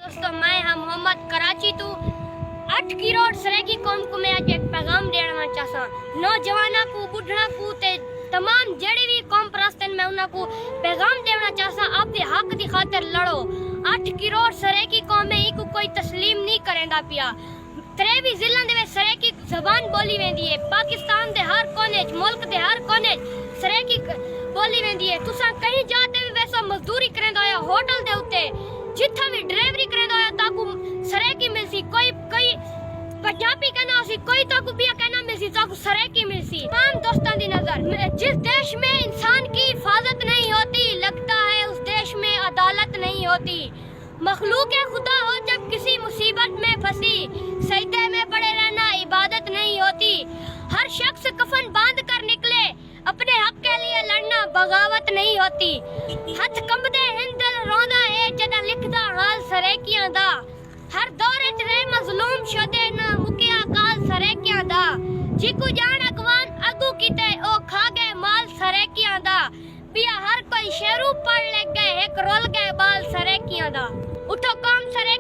दोस्तों मैं हम मोहम्मद कराची तो 8 करोड़ सरेकी कौम को मैं आज एक पैगाम देना चाहता नौजवाना को बुढ़ा को ते तमाम जेड़ी भी कौम परस्तन मैं उन्हें को पैगाम देना चाहता आपके हक की खातिर लड़ो 8 करोड़ सरेकी कौम है इको कोई तस्लीम नहीं करेंदा पिया त्रेवी जिला दे सरेकी जबान बोली वेंदी है पाकिस्तान दे हर कोने मुल्क दे हर कोने सरेकी बोली वेंदी है तुसा कहीं जाते भी वैसा मजदूरी करेंदा होया होटल दे उत्ते जिथा भी ड्राइवरी करेंदा होया ताकू सरेकी मिलसी कोई कोई पंजाबी कहना सी कोई ताकू बिया कहना मिलसी ताकू सरेकी मिलसी तमाम दोस्तां दी नजर जिस देश में इंसान की हिफाजत नहीं होती लगता है उस देश में अदालत नहीं होती मखलूक खुदा हो जब किसी मुसीबत में फंसी सजदे में पड़े रहना इबादत नहीं होती हर शख्स कफन बांध कर निकले अपने हक के लिए लड़ना बगावत नहीं होती हथ कंबदे हिंदल रोंदा है जदा लिखदा हाल सरेकियां दा हर दौरे च रहे मजलूम शोदे ना मुकिया काल सरेकियां दा जिकू जान अगवान अगू कीते ओ खा गए माल सरेकियां दा पिया हर कोई शेरू पढ़ ले गए एक रोल गए बाल सरेकियां दा उठो काम सरे